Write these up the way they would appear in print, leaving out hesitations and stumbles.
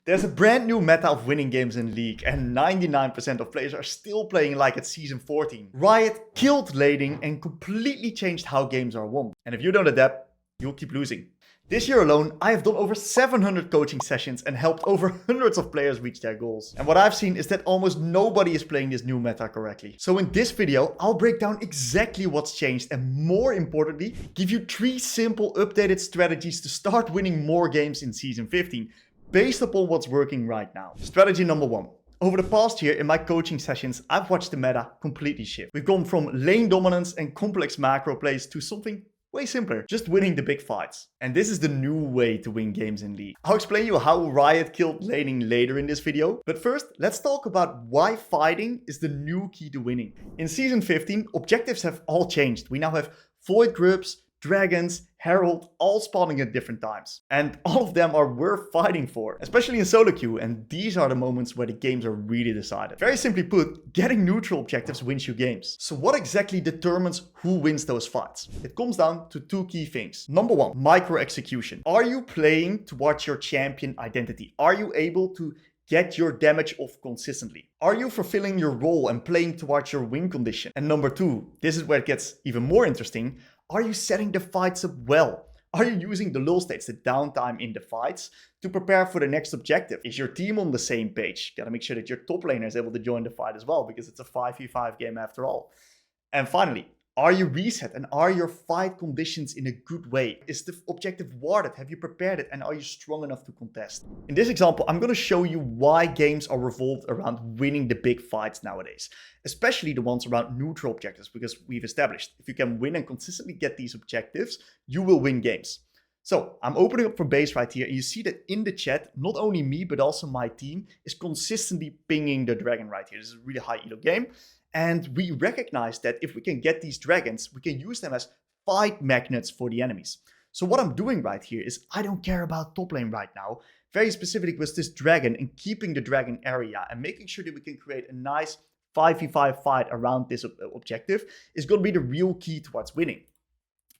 There's a brand new meta of winning games in League, and 99% of players are still playing like it's Season 14. Riot killed lading and completely changed how games are won. And if you don't adapt, you'll keep losing. This year alone, I have done over 700 coaching sessions and helped over hundreds of players reach their goals. And what I've seen is that almost nobody is playing this new meta correctly. So in this video, I'll break down exactly what's changed and more importantly, give you 3 simple updated strategies to start winning more games in Season 15, based upon what's working right now. Strategy number 1. Over the past year in my coaching sessions, I've watched the meta completely shift. We've gone from lane dominance and complex macro plays to something way simpler, just winning the big fights. And this is the new way to win games in League. I'll explain you how Riot killed laning later in this video. But first, let's talk about why fighting is the new key to winning. In Season 15, objectives have all changed. We now have Void Grubs, Dragons, Herald, all spawning at different times. And all of them are worth fighting for, especially in solo queue, and these are the moments where the games are really decided. Very simply put, getting neutral objectives wins you games. So what exactly determines who wins those fights? It comes down to 2 key things. Number 1, micro execution. Are you playing towards your champion identity? Are you able to get your damage off consistently? Are you fulfilling your role and playing towards your win condition? And number 2, this is where it gets even more interesting. Are you setting the fights up well? Are you using the lull states, the downtime in the fights, to prepare for the next objective? Is your team on the same page? Gotta make sure that your top laner is able to join the fight as well, because it's a 5v5 game after all. And finally, are you reset and are your fight conditions in a good way? Is the objective warded? Have you prepared it? And are you strong enough to contest? In this example, I'm going to show you why games are revolved around winning the big fights nowadays. Especially the ones around neutral objectives, because we've established if you can win and consistently get these objectives, you will win games. So I'm opening up for base right here, and you see that in the chat, not only me, but also my team is consistently pinging the dragon right here. This is a really high elo game. And we recognize that if we can get these dragons, we can use them as fight magnets for the enemies. So what I'm doing right here is I don't care about top lane right now. Very specific with this dragon and keeping the dragon area and making sure that we can create a nice 5v5 fight around this objective is going to be the real key towards winning.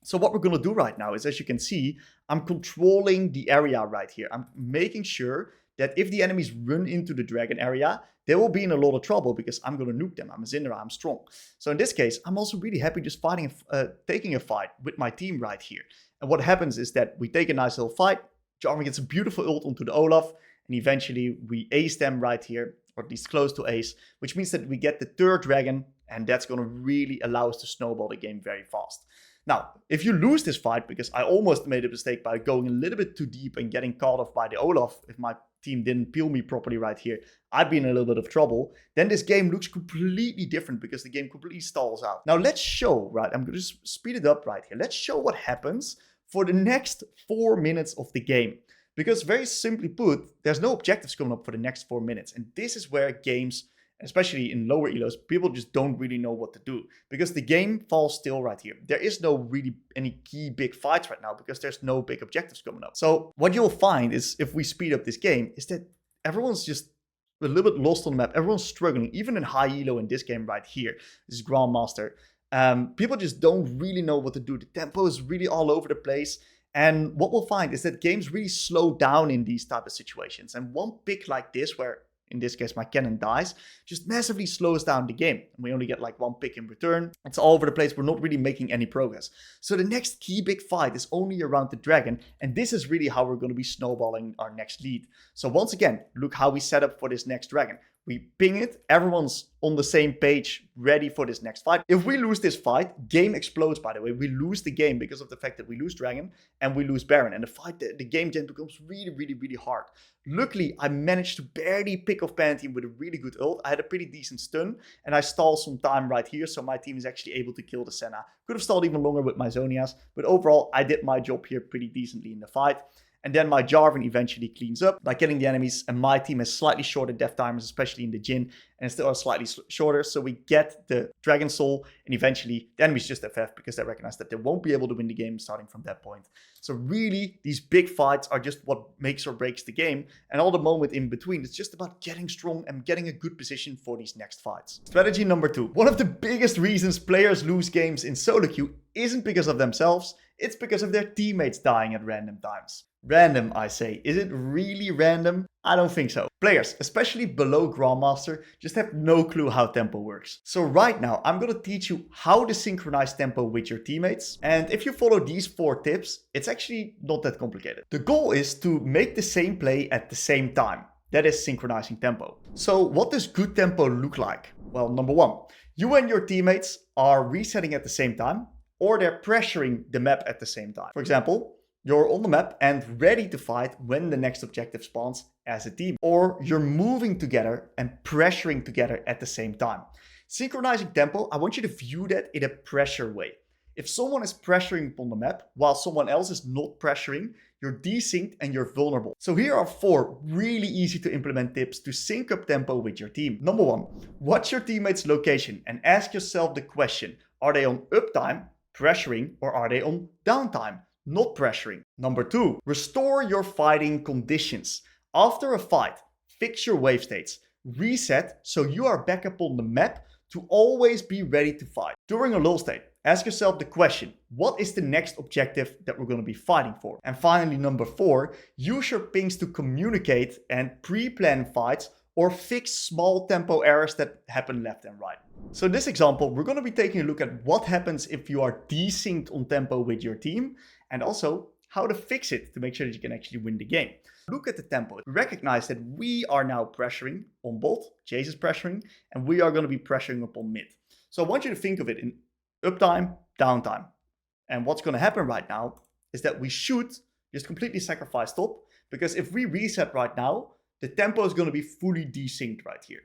So what we're going to do right now is, as you can see, I'm controlling the area right here. I'm making sure that if the enemies run into the dragon area, they will be in a lot of trouble because I'm going to nuke them. I'm a Syndra, I'm strong. So in this case, I'm also really happy just taking a fight with my team right here. And what happens is that we take a nice little fight, Jarvan gets a beautiful ult onto the Olaf, and eventually we ace them right here, or at least close to ace, which means that we get the 3rd dragon, and that's going to really allow us to snowball the game very fast. Now, if you lose this fight, because I almost made a mistake by going a little bit too deep and getting caught off by the Olaf, if my team didn't peel me properly right here, I'd be in a little bit of trouble, then this game looks completely different because the game completely stalls out. Now let's show, right, I'm going to just speed it up right here. Let's show what happens for the next 4 minutes of the game. Because very simply put, there's no objectives coming up for the next 4 minutes. And this is where games, especially in lower elos, people just don't really know what to do. Because the game falls still right here. There is no really any key big fights right now because there's no big objectives coming up. So what you'll find is, if we speed up this game, is that everyone's just a little bit lost on the map. Everyone's struggling, even in high elo in this game right here. This is Grandmaster. People just don't really know what to do. The tempo is really all over the place. And what we'll find is that games really slow down in these type of situations. And one pick like this, where in this case my cannon dies, just massively slows down the game. And we only get like 1 pick in return. It's all over the place. We're not really making any progress. So the next key big fight is only around the dragon. And this is really how we're going to be snowballing our next lead. So once again, look how we set up for this next dragon. We ping it, everyone's on the same page, ready for this next fight. If we lose this fight, game explodes, by the way. We lose the game because of the fact that we lose Dragon and we lose Baron. And the game then becomes really, really, really hard. Luckily, I managed to barely pick off Pantheon with a really good ult. I had a pretty decent stun, and I stalled some time right here, so my team is actually able to kill the Senna. Could have stalled even longer with my Zonias, but overall, I did my job here pretty decently in the fight. And then my Jarvan eventually cleans up by killing the enemies. And my team has slightly shorter death timers, especially in the Jhin. And still are slightly shorter. So we get the Dragon Soul. And eventually the enemies just FF because they recognize that they won't be able to win the game starting from that point. So really, these big fights are just what makes or breaks the game. And all the moment in between, it's just about getting strong and getting a good position for these next fights. Strategy number 2. One of the biggest reasons players lose games in solo queue isn't because of themselves. It's because of their teammates dying at random times. Random, I say. Is it really random? I don't think so. Players, especially below Grandmaster, just have no clue how tempo works. So right now, I'm gonna teach you how to synchronize tempo with your teammates. And if you follow these 4 tips, it's actually not that complicated. The goal is to make the same play at the same time. That is synchronizing tempo. So what does good tempo look like? Well, number 1, you and your teammates are resetting at the same time, or they're pressuring the map at the same time. For example, you're on the map and ready to fight when the next objective spawns as a team. Or you're moving together and pressuring together at the same time. Synchronizing tempo, I want you to view that in a pressure way. If someone is pressuring upon the map while someone else is not pressuring, you're desynced and you're vulnerable. So here are 4 really easy to implement tips to sync up tempo with your team. Number 1, watch your teammates' location and ask yourself the question, are they on uptime, pressuring, or are they on downtime, not pressuring? Number 2, restore your fighting conditions. After a fight, fix your wave states, reset so you are back up on the map to always be ready to fight. During a lull state, ask yourself the question, what is the next objective that we're going to be fighting for? And finally, number 4, use your pings to communicate and pre-plan fights or fix small tempo errors that happen left and right. So in this example, we're going to be taking a look at what happens if you are desynced on tempo with your team, and also how to fix it to make sure that you can actually win the game. Look at the tempo. Recognize that we are now pressuring on bot, Jace is pressuring, and we are going to be pressuring upon mid. So I want you to think of it in uptime, downtime. And what's going to happen right now is that we should just completely sacrifice top, because if we reset right now, the tempo is going to be fully desynced right here.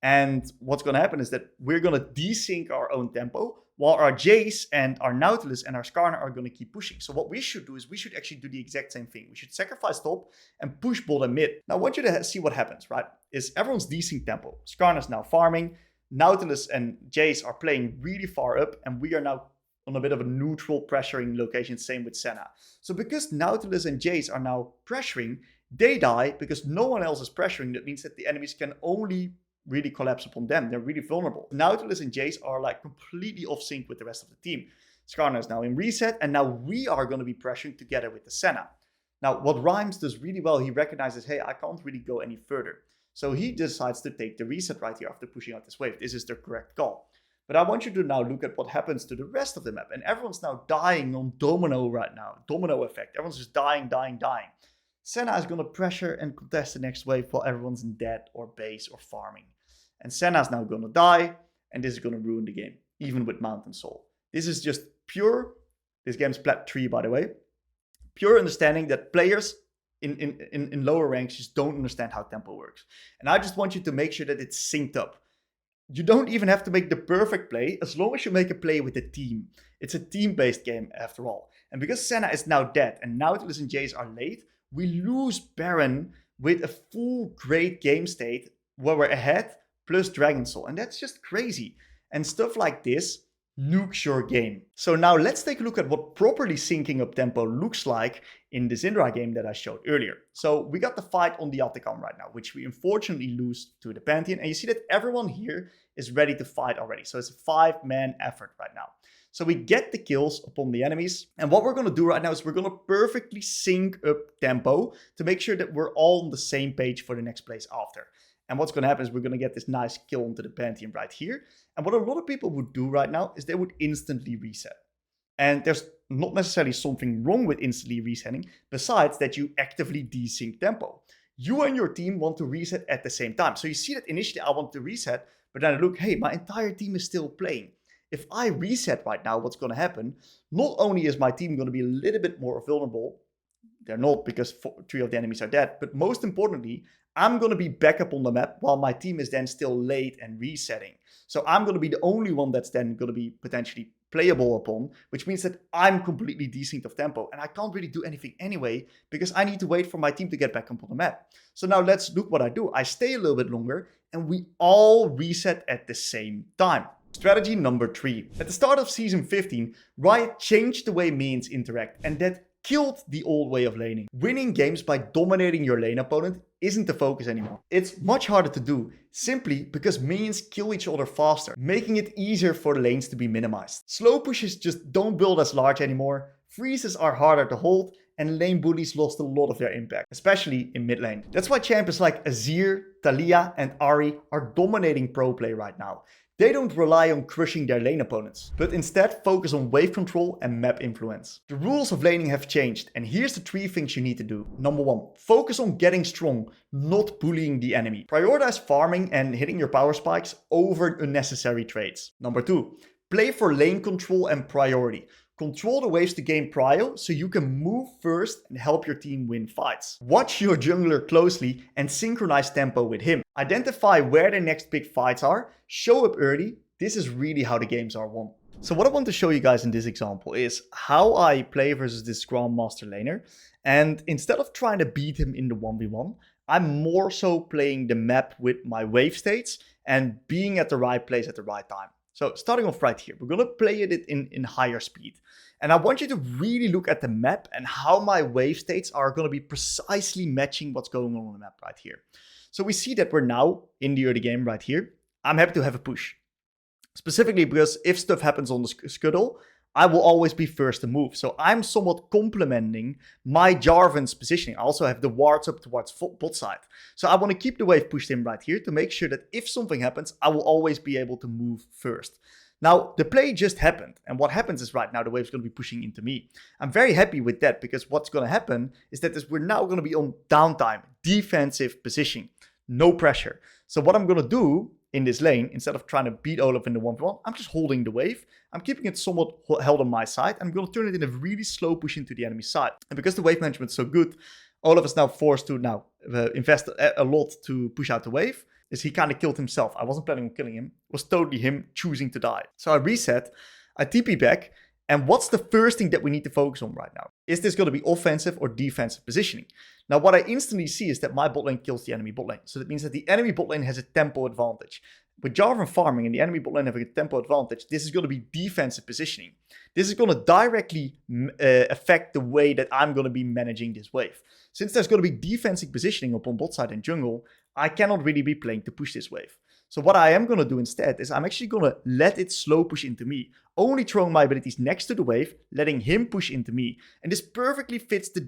And what's going to happen is that we're going to desync our own tempo, while our Jace and our Nautilus and our Skarner are going to keep pushing. So what we should do is we should actually do the exact same thing. We should sacrifice top and push bot and mid. Now I want you to see what happens, right? Is everyone's desync tempo. Skarner's now farming. Nautilus and Jace are playing really far up, and we are now on a bit of a neutral pressuring location, same with Senna. So because Nautilus and Jace are now pressuring, they die because no one else is pressuring. That means that the enemies can only really collapse upon them. They're really vulnerable. Nautilus and Jace are like completely off sync with the rest of the team. Skarner is now in reset, and now we are going to be pressuring together with the Senna. Now what Rhymes does really well, he recognizes, hey, I can't really go any further. So he decides to take the reset right here after pushing out this wave. This is the correct call. But I want you to now look at what happens to the rest of the map. And everyone's now dying on domino right now. Domino effect. Everyone's just dying, dying, dying. Senna is going to pressure and contest the next wave while everyone's in dead or base or farming. And Senna is now going to die, and this is going to ruin the game, even with Mountain Soul. This is just pure, this game's plat 3 by the way, pure understanding that players in lower ranks just don't understand how tempo works. And I just want you to make sure that it's synced up. You don't even have to make the perfect play, as long as you make a play with the team. It's a team-based game after all. And because Senna is now dead and Nautilus and Jace are late, we lose Baron with a full great game state where we're ahead plus Dragon Soul. And that's just crazy. And stuff like this nukes your game. So now let's take a look at what properly syncing up tempo looks like in the Syndra game that I showed earlier. So we got the fight on the Atacam right now, which we unfortunately lose to the Pantheon. And you see that everyone here is ready to fight already. So it's a 5-man effort right now. So we get the kills upon the enemies. And what we're going to do right now is we're going to perfectly sync up tempo to make sure that we're all on the same page for the next place after. And what's going to happen is we're going to get this nice kill onto the Pantheon right here. And what a lot of people would do right now is they would instantly reset. And there's not necessarily something wrong with instantly resetting, besides that you actively desync tempo. You and your team want to reset at the same time. So you see that initially I want to reset, but then I look, hey, my entire team is still playing. If I reset right now, what's going to happen? Not only is my team going to be a little bit more vulnerable, they're not because 3 of the enemies are dead, but most importantly, I'm going to be back up on the map while my team is then still late and resetting. So I'm going to be the only one that's then going to be potentially playable upon, which means that I'm completely desynced of tempo. And I can't really do anything anyway, because I need to wait for my team to get back up on the map. So now let's look what I do. I stay a little bit longer and we all reset at the same time. Strategy number 3. At the start of Season 15, Riot changed the way minions interact, and that killed the old way of laning. Winning games by dominating your lane opponent isn't the focus anymore. It's much harder to do, simply because minions kill each other faster, making it easier for the lanes to be minimized. Slow pushes just don't build as large anymore, freezes are harder to hold, and lane bullies lost a lot of their impact, especially in mid lane. That's why champions like Azir, Talia, and Ahri are dominating pro play right now. They don't rely on crushing their lane opponents, but instead focus on wave control and map influence. The rules of laning have changed, and here's the 3 things you need to do. Number 1, focus on getting strong, not bullying the enemy. Prioritize farming and hitting your power spikes over unnecessary trades. Number 2, play for lane control and priority. Control the waves to gain prio so you can move first and help your team win fights. Watch your jungler closely and synchronize tempo with him. Identify where the next big fights are, show up early. This is really how the games are won. So what I want to show you guys in this example is how I play versus this Grandmaster laner. And instead of trying to beat him in the 1v1, I'm more so playing the map with my wave states and being at the right place at the right time. So starting off right here, we're going to play it in higher speed. And I want you to really look at the map and how my wave states are going to be precisely matching what's going on the map right here. So we see that we're now in the early game right here. I'm happy to have a push. Specifically because if stuff happens on the scuttle, I will always be first to move. So I'm somewhat complementing my Jarvan's positioning. I also have the wards up towards bot side. So I want to keep the wave pushed in right here to make sure that if something happens, I will always be able to move first. Now, the play just happened. And what happens is right now, the wave's going to be pushing into me. I'm very happy with that because what's going to happen is that we're now going to be on downtime, defensive positioning, no pressure. So what I'm going to do in this lane, instead of trying to beat Olaf in the 1v1, I'm just holding the wave. I'm keeping it somewhat held on my side. I'm going to turn it in a really slow push into the enemy side. And because the wave management is so good, Olaf is now forced to invest a lot to push out the wave. Is he kind of killed himself. I wasn't planning on killing him. It was totally him choosing to die. So I reset, I TP back, and what's the first thing that we need to focus on right now? Is this going to be offensive or defensive positioning? Now, what I instantly see is that my bot lane kills the enemy bot lane. So that means that the enemy bot lane has a tempo advantage. With Jarvan farming and the enemy bot lane having a tempo advantage, this is going to be defensive positioning. This is going to directly affect the way that I'm going to be managing this wave. Since there's going to be defensive positioning upon bot side and jungle, I cannot really be playing to push this wave. So what I am going to do instead is I'm actually going to let it slow push into me, only throwing my abilities next to the wave, letting him push into me. And this perfectly fits the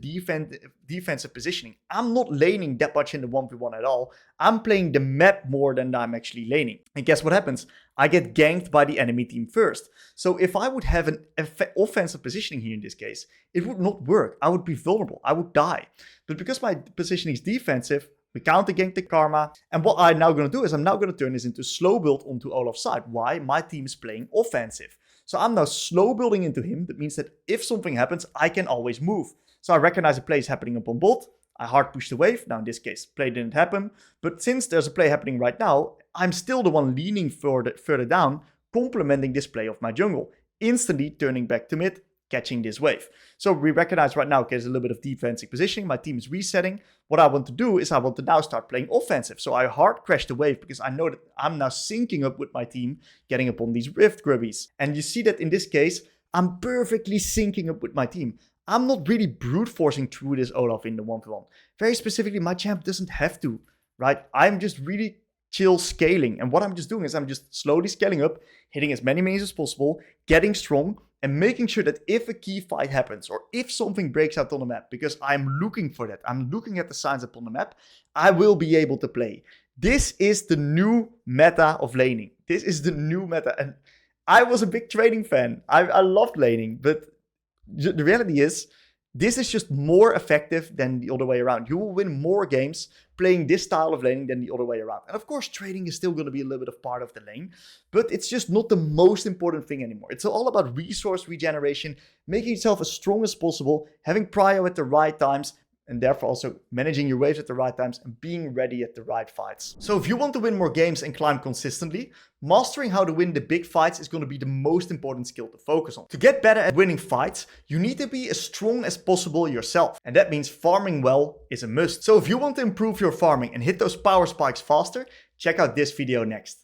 defensive positioning. I'm not laning that much in the 1v1 at all. I'm playing the map more than I'm actually laning. And guess what happens? I get ganked by the enemy team first. So if I would have an offensive positioning here in this case, it would not work. I would be vulnerable. I would die. But because my positioning is defensive, we counter gank the karma. And what I'm now going to do is I'm now going to turn this into slow build onto Olaf's side. Why? My team is playing offensive. So I'm now slow building into him. That means that if something happens, I can always move. So I recognize a play is happening upon bot. I hard push the wave. Now in this case, play didn't happen. But since there's a play happening right now, I'm still the one leaning further down, complementing this play of my jungle. Instantly turning back to mid, catching this wave. So we recognize right now, okay, there's a little bit of defensive positioning. My team is resetting. What I want to do is I want to now start playing offensive. So I hard crash the wave because I know that I'm now syncing up with my team, getting upon these rift grubbies. And you see that in this case, I'm perfectly syncing up with my team. I'm not really brute forcing through this Olaf in the 1v1. Very specifically, my champ doesn't have to, right? I'm just really chill scaling. And what I'm just doing is I'm just slowly scaling up, hitting as many minions as possible, getting strong, and making sure that if a key fight happens or if something breaks out on the map, because I'm looking for that, I'm looking at the signs upon the map, I will be able to play. This is the new meta of laning. This is the new meta. And I was a big trading fan. I loved laning, but the reality is, this is just more effective than the other way around. You will win more games playing this style of laning than the other way around. And of course, trading is still going to be a little bit of part of the lane, but it's just not the most important thing anymore. It's all about resource regeneration, making yourself as strong as possible, having prio at the right times, and therefore also managing your waves at the right times and being ready at the right fights. So if you want to win more games and climb consistently, mastering how to win the big fights is going to be the most important skill to focus on. To get better at winning fights, you need to be as strong as possible yourself. And that means farming well is a must. So if you want to improve your farming and hit those power spikes faster, check out this video next.